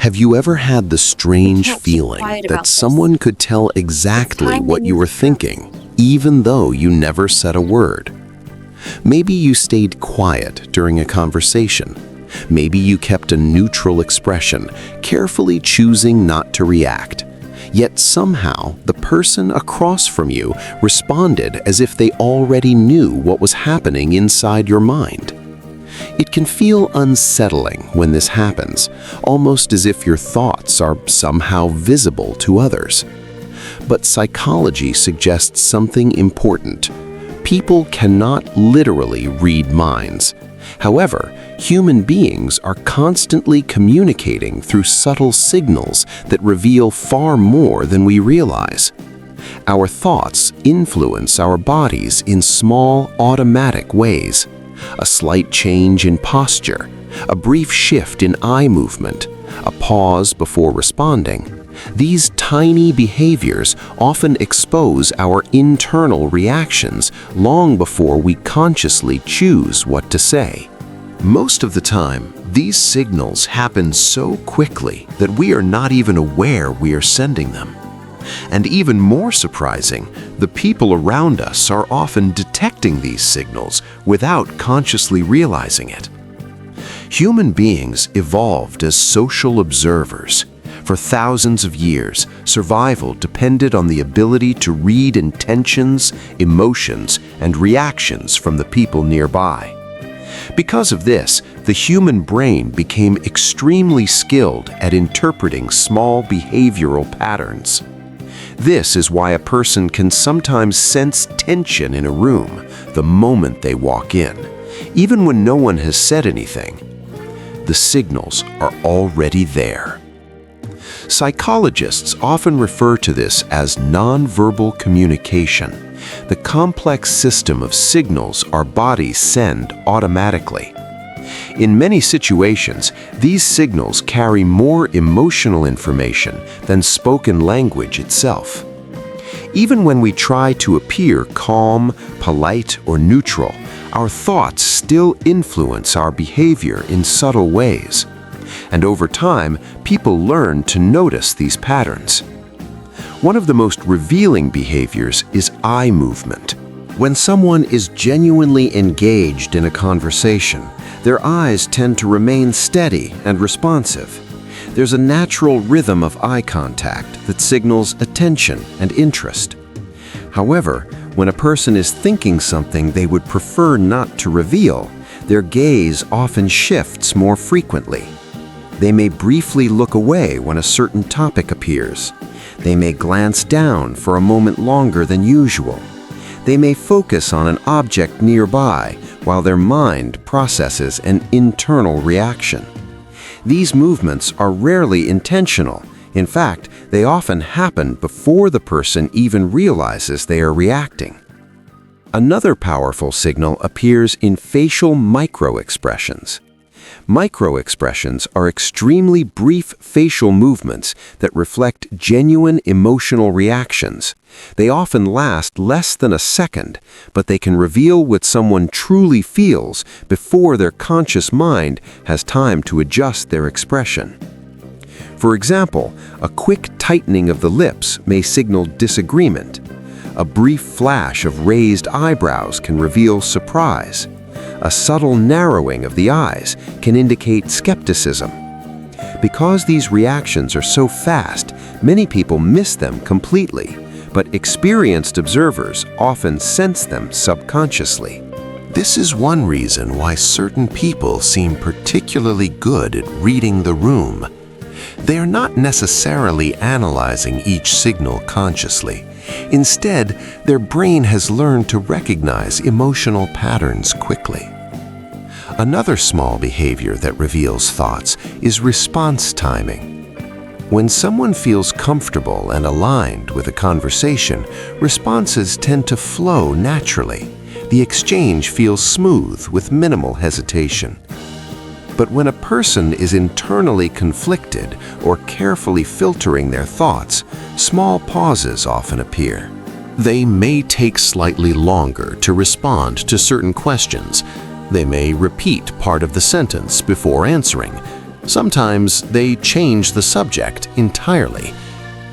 Have you ever had the strange can't keep feeling quiet that about this. someone could tell exactly time what we you need were to go. thinking, even though you never said a word? Maybe you stayed quiet during a conversation. Maybe you kept a neutral expression, carefully choosing not to react. Yet somehow, the person across from you responded as if they already knew what was happening inside your mind. It can feel unsettling when this happens, almost as if your thoughts are somehow visible to others. But psychology suggests something important. People cannot literally read minds. However, human beings are constantly communicating through subtle signals that reveal far more than we realize. Our thoughts influence our bodies in small, automatic ways. A slight change in posture, a brief shift in eye movement, a pause before responding. These tiny behaviors often expose our internal reactions long before we consciously choose what to say. Most of the time, these signals happen so quickly that we are not even aware we are sending them. And even more surprising, the people around us are often detecting these signals without consciously realizing it. Human beings evolved as social observers. For thousands of years, survival depended on the ability to read intentions, emotions, and reactions from the people nearby. Because of this, the human brain became extremely skilled at interpreting small behavioral patterns. This is why a person can sometimes sense tension in a room the moment they walk in, even when no one has said anything. The signals are already there. Psychologists often refer to this as nonverbal communication, the complex system of signals our bodies send automatically. In many situations, these signals carry more emotional information than spoken language itself. Even when we try to appear calm, polite, or neutral, our thoughts still influence our behavior in subtle ways. And over time, people learn to notice these patterns. One of the most revealing behaviors is eye movement. When someone is genuinely engaged in a conversation, their eyes tend to remain steady and responsive. There's a natural rhythm of eye contact that signals attention and interest. However, when a person is thinking something they would prefer not to reveal, their gaze often shifts more frequently. They may briefly look away when a certain topic appears. They may glance down for a moment longer than usual. They may focus on an object nearby while their mind processes an internal reaction. These movements are rarely intentional. In fact, they often happen before the person even realizes they are reacting. Another powerful signal appears in facial microexpressions. Microexpressions are extremely brief facial movements that reflect genuine emotional reactions. They often last less than a second, but they can reveal what someone truly feels before their conscious mind has time to adjust their expression. For example, a quick tightening of the lips may signal disagreement. A brief flash of raised eyebrows can reveal surprise. A subtle narrowing of the eyes can indicate skepticism. Because these reactions are so fast, many people miss them completely, but experienced observers often sense them subconsciously. This is one reason why certain people seem particularly good at reading the room. They are not necessarily analyzing each signal consciously. Instead, their brain has learned to recognize emotional patterns quickly. Another small behavior that reveals thoughts is response timing. When someone feels comfortable and aligned with a conversation, responses tend to flow naturally. The exchange feels smooth with minimal hesitation. But when a person is internally conflicted or carefully filtering their thoughts, small pauses often appear. They may take slightly longer to respond to certain questions. They may repeat part of the sentence before answering. Sometimes they change the subject entirely.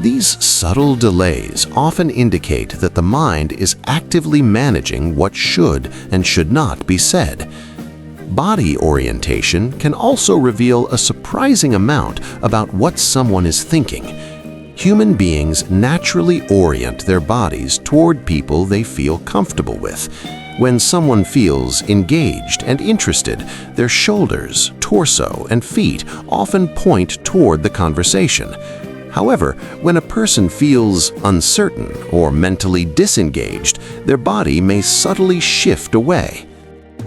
These subtle delays often indicate that the mind is actively managing what should and should not be said. Body orientation can also reveal a surprising amount about what someone is thinking. Human beings naturally orient their bodies toward people they feel comfortable with. When someone feels engaged and interested, their shoulders, torso, and feet often point toward the conversation. However, when a person feels uncertain or mentally disengaged, their body may subtly shift away.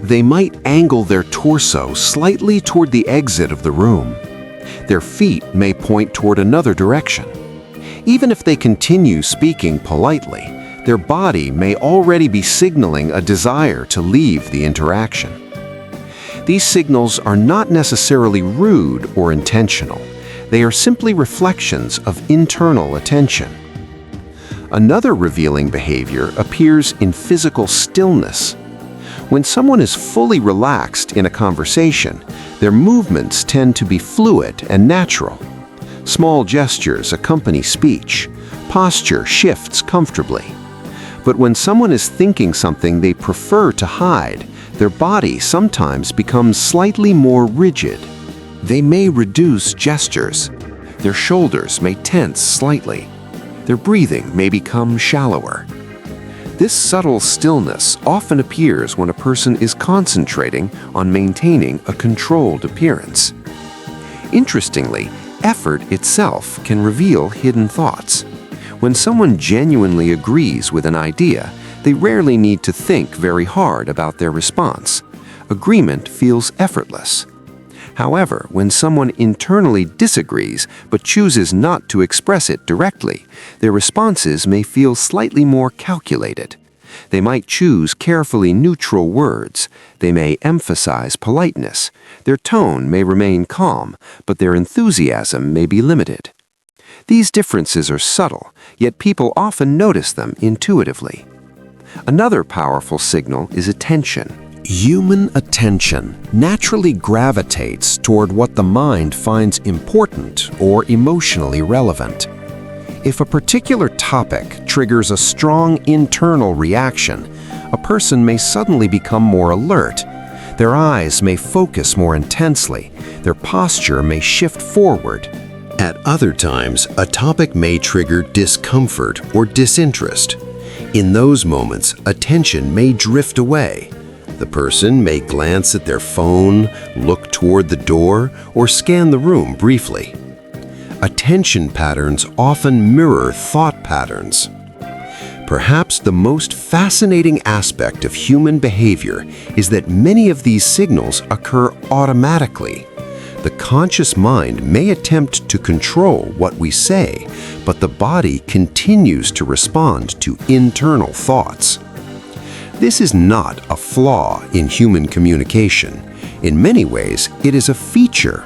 They might angle their torso slightly toward the exit of the room. Their feet may point toward another direction. Even if they continue speaking politely, their body may already be signaling a desire to leave the interaction. These signals are not necessarily rude or intentional. They are simply reflections of internal attention. Another revealing behavior appears in physical stillness. When someone is fully relaxed in a conversation, their movements tend to be fluid and natural. Small gestures accompany speech. Posture shifts comfortably. But when someone is thinking something they prefer to hide, their body sometimes becomes slightly more rigid. They may reduce gestures. Their shoulders may tense slightly. Their breathing may become shallower. This subtle stillness often appears when a person is concentrating on maintaining a controlled appearance. Interestingly, effort itself can reveal hidden thoughts. When someone genuinely agrees with an idea, they rarely need to think very hard about their response. Agreement feels effortless. However, when someone internally disagrees but chooses not to express it directly, their responses may feel slightly more calculated. They might choose carefully neutral words. They may emphasize politeness. Their tone may remain calm, but their enthusiasm may be limited. These differences are subtle, yet people often notice them intuitively. Another powerful signal is attention. Human attention naturally gravitates toward what the mind finds important or emotionally relevant. If a particular topic triggers a strong internal reaction, a person may suddenly become more alert. Their eyes may focus more intensely. Their posture may shift forward. At other times, a topic may trigger discomfort or disinterest. In those moments, attention may drift away. The person may glance at their phone, look toward the door, or scan the room briefly. Attention patterns often mirror thought patterns. Perhaps the most fascinating aspect of human behavior is that many of these signals occur automatically. The conscious mind may attempt to control what we say, but the body continues to respond to internal thoughts. This is not a flaw in human communication. In many ways, it is a feature.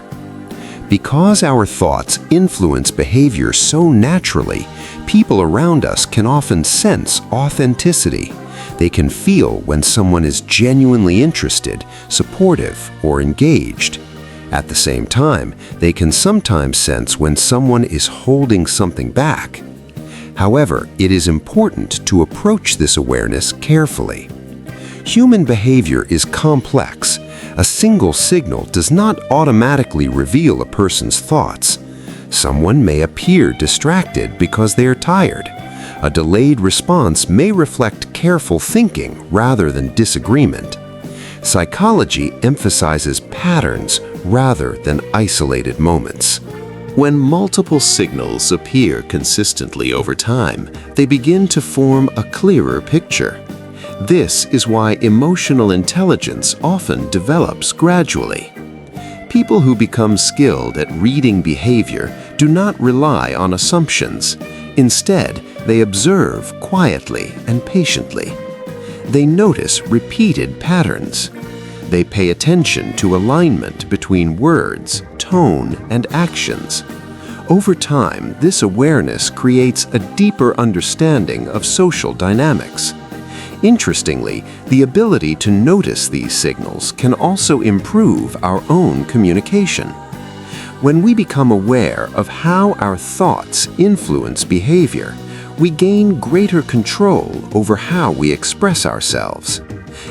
Because our thoughts influence behavior so naturally, people around us can often sense authenticity. They can feel when someone is genuinely interested, supportive, or engaged. At the same time, they can sometimes sense when someone is holding something back. However, it is important to approach this awareness carefully. Human behavior is complex. A single signal does not automatically reveal a person's thoughts. Someone may appear distracted because they are tired. A delayed response may reflect careful thinking rather than disagreement. Psychology emphasizes patterns rather than isolated moments. When multiple signals appear consistently over time, they begin to form a clearer picture. This is why emotional intelligence often develops gradually. People who become skilled at reading behavior do not rely on assumptions. Instead, they observe quietly and patiently. They notice repeated patterns. They pay attention to alignment between words, tone, and actions. Over time, this awareness creates a deeper understanding of social dynamics. Interestingly, the ability to notice these signals can also improve our own communication. When we become aware of how our thoughts influence behavior, we gain greater control over how we express ourselves.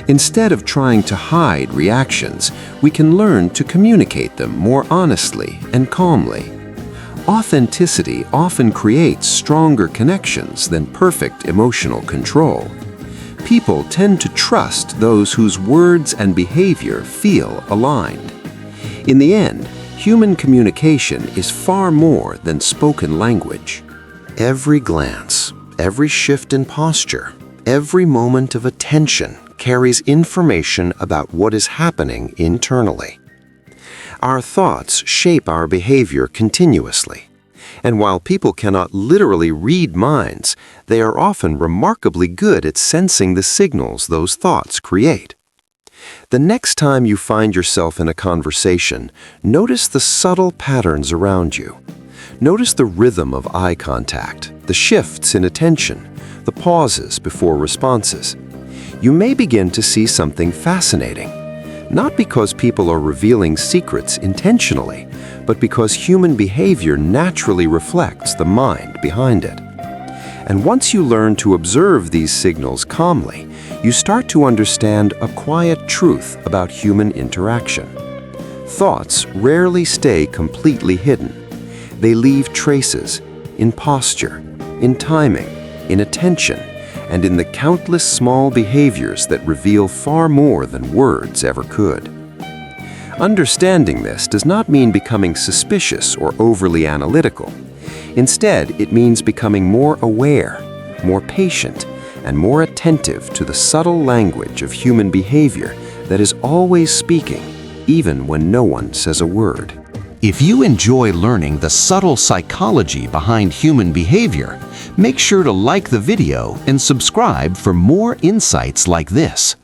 Instead of trying to hide reactions, we can learn to communicate them more honestly and calmly. Authenticity often creates stronger connections than perfect emotional control. People tend to trust those whose words and behavior feel aligned. In the end, human communication is far more than spoken language. Every glance, every shift in posture, every moment of attention carries information about what is happening internally. Our thoughts shape our behavior continuously, and while people cannot literally read minds, they are often remarkably good at sensing the signals those thoughts create. The next time you find yourself in a conversation, notice the subtle patterns around you. Notice the rhythm of eye contact, the shifts in attention, the pauses before responses. You may begin to see something fascinating, not because people are revealing secrets intentionally, but because human behavior naturally reflects the mind behind it. And once you learn to observe these signals calmly, you start to understand a quiet truth about human interaction. Thoughts rarely stay completely hidden. They leave traces in posture, in timing, in attention, and in the countless small behaviors that reveal far more than words ever could. Understanding this does not mean becoming suspicious or overly analytical. Instead, it means becoming more aware, more patient, and more attentive to the subtle language of human behavior that is always speaking, even when no one says a word. If you enjoy learning the subtle psychology behind human behavior, make sure to like the video and subscribe for more insights like this.